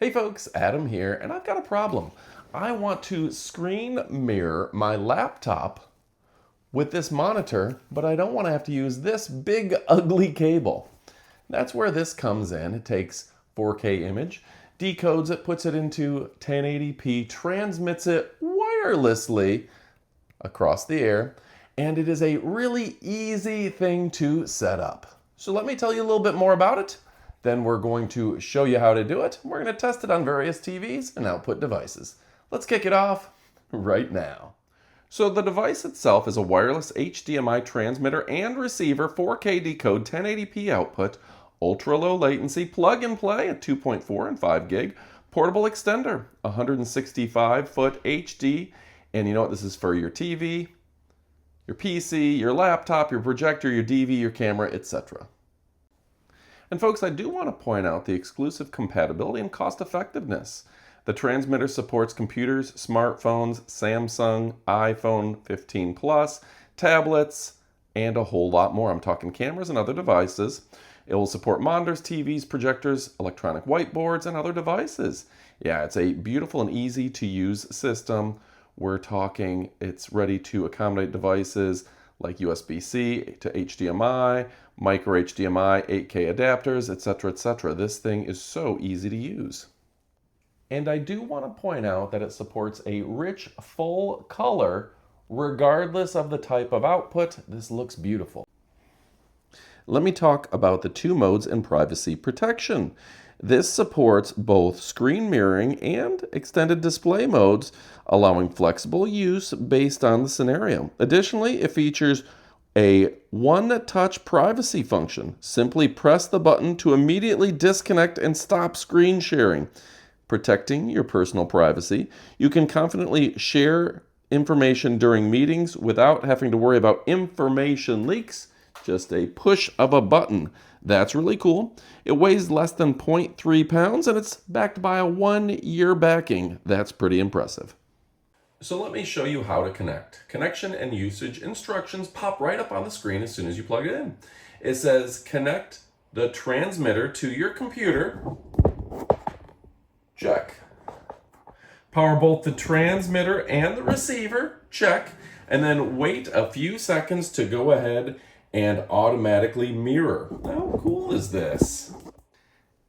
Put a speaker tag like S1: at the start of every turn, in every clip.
S1: Hey folks, Adam here, and I've got a problem. I want to screen mirror my laptop with this monitor, but I don't want to have to use this big ugly cable. That's where this comes in. It takes 4K image, decodes it, puts it into 1080p, transmits it wirelessly across the air, and it is a really easy thing to set up. So let me tell you a little bit more about it. Then we're going to show you how to do it. We're going to test it on various TVs and output devices. Let's kick it off right now. So the device itself is a wireless HDMI transmitter and receiver, 4K decode, 1080p output, ultra low latency, plug and play at 2.4 and 5 gig, portable extender, 165-foot HD, and you know what, this is for your TV, your PC, your laptop, your projector, your DV, your camera, etc. And folks, I do want to point out the exclusive compatibility and cost effectiveness. The transmitter supports computers, smartphones, Samsung, iPhone 15 Plus, tablets, and a whole lot more. I'm talking cameras and other devices. It will support monitors, TVs, projectors, electronic whiteboards, and other devices. Yeah, it's a beautiful and easy to use system. We're talking it's ready to accommodate devices like USB-C to HDMI, micro HDMI, 8K adapters, etc., etc. This thing is so easy to use. And I do want to point out that it supports a rich, full color regardless of the type of output. This looks beautiful. Let me talk about the two modes and privacy protection. This supports both screen mirroring and extended display modes, allowing flexible use based on the scenario. Additionally, it features a one-touch privacy function. Simply press the button to immediately disconnect and stop screen sharing, protecting your personal privacy. You can confidently share information during meetings without having to worry about information leaks. Just a push of a button. That's really cool. It weighs less than 0.3 pounds and it's backed by a 1-year backing. That's pretty impressive. So let me show you how to connect. Connection and usage instructions pop right up on the screen as soon as you plug it in. It says connect the transmitter to your computer. Check. Power both the transmitter and the receiver. Check. And then wait a few seconds to go ahead and automatically mirror. How cool is this?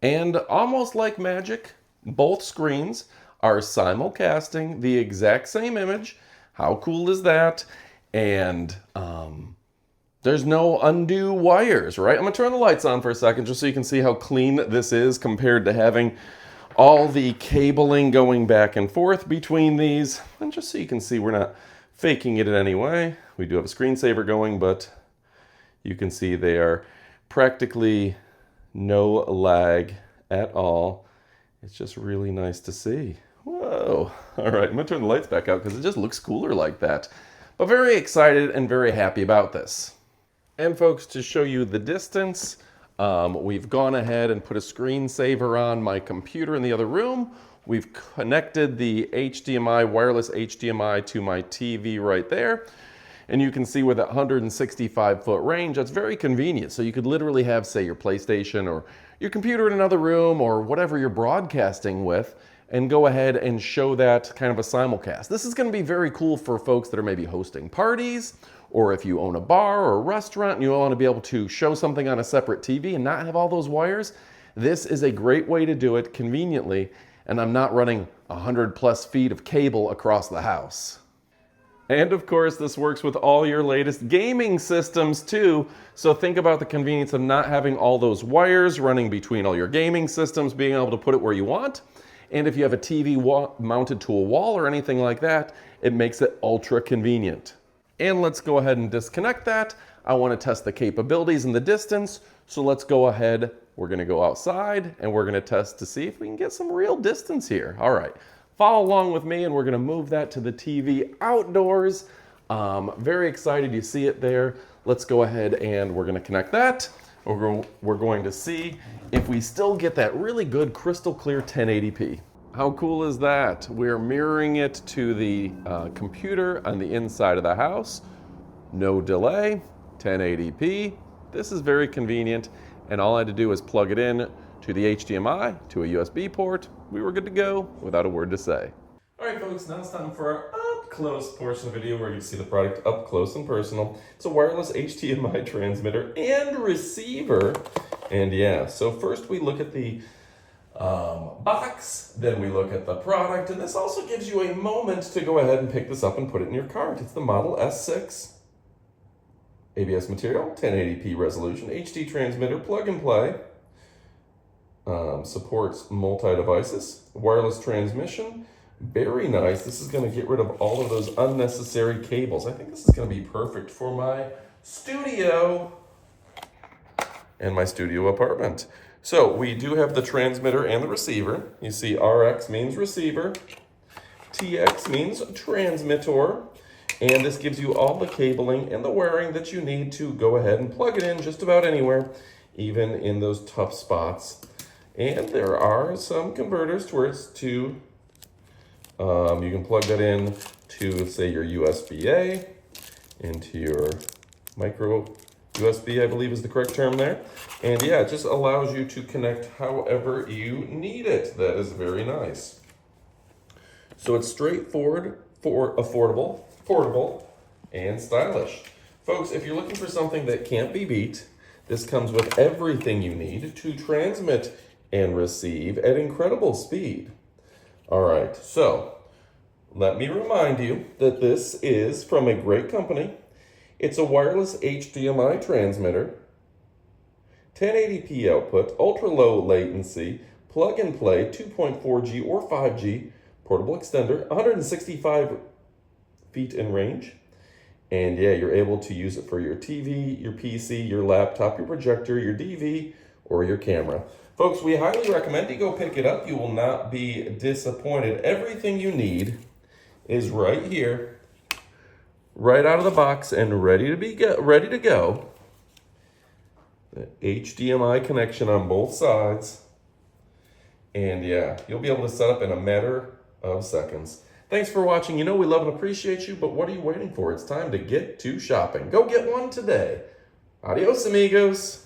S1: And almost like magic, both screens are simulcasting the exact same image. How cool is that? And there's no undue wires, right? I'm gonna turn the lights on for a second just so you can see how clean this is compared to having all the cabling going back and forth between these. And just so you can see we're not faking it in any way. We do have a screensaver going, but you can see they are practically no lag at all. It's just really nice to see. Whoa. All right, I'm gonna turn the lights back out because it just looks cooler like that. But very excited and very happy about this. And folks, to show you the distance, we've gone ahead and put a screensaver on my computer in the other room. We've connected the HDMI, wireless HDMI to my TV right there. And you can see with that 165-foot range, that's very convenient. So you could literally have, say, your PlayStation or your computer in another room or whatever you're broadcasting with and go ahead and show that kind of a simulcast. This is going to be very cool for folks that are maybe hosting parties, or if you own a bar or a restaurant and you want to be able to show something on a separate TV and not have all those wires. This is a great way to do it conveniently, and I'm not running 100+ feet of cable across the house. And of course, this works with all your latest gaming systems too. So think about the convenience of not having all those wires running between all your gaming systems, being able to put it where you want. And if you have a TV mounted to a wall or anything like that, it makes it ultra convenient. And let's go ahead and disconnect that. I want to test the capabilities and the distance. So let's go ahead. We're going to go outside and we're going to test to see if we can get some real distance here. All right. Follow along with me and we're going to move that to the TV outdoors. Very excited you see it there. Let's go ahead and we're going to connect that. We're going to see if we still get that really good crystal clear 1080p. How cool is that? We're mirroring it to the computer on the inside of the house. No delay, 1080p. This is very convenient and all I had to do was plug it in to the HDMI, to a USB port. We were good to go without a word to say. All right, folks, now it's time for our up-close portion of the video where you see the product up close and personal. It's a wireless HDMI transmitter and receiver. And yeah, so first we look at the box, then we look at the product, and this also gives you a moment to go ahead and pick this up and put it in your cart. It's the Model S6. ABS material, 1080p resolution, HD transmitter, plug and play. Supports multi-devices, wireless transmission. Very nice. This is going to get rid of all of those unnecessary cables. I think this is going to be perfect for my studio and my studio apartment. So we do have the transmitter and the receiver. You see RX means receiver, TX means transmitter, and this gives you all the cabling and the wiring that you need to go ahead and plug it in just about anywhere, even in those tough spots. And there are some converters to where it's to, you can plug that in to, say, your USB-A, into your micro USB, I believe is the correct term there. And yeah, it just allows you to connect however you need it. That is very nice. So it's straightforward, affordable, portable, and stylish. Folks, if you're looking for something that can't be beat, this comes with everything you need to transmit and receive at incredible speed. All right, so let me remind you that this is from a great company. It's a wireless HDMI transmitter, 1080p output, ultra low latency, plug and play, 2.4G or 5G, portable extender, 165 feet in range. And yeah, you're able to use it for your TV, your PC, your laptop, your projector, your DV, or your camera. Folks, we highly recommend you go pick it up. You will not be disappointed. Everything you need is right here, right out of the box and ready to go. The HDMI connection on both sides. And yeah, you'll be able to set up in a matter of seconds. Thanks for watching. You know we love and appreciate you, but what are you waiting for? It's time to get to shopping. Go get one today. Adios, amigos.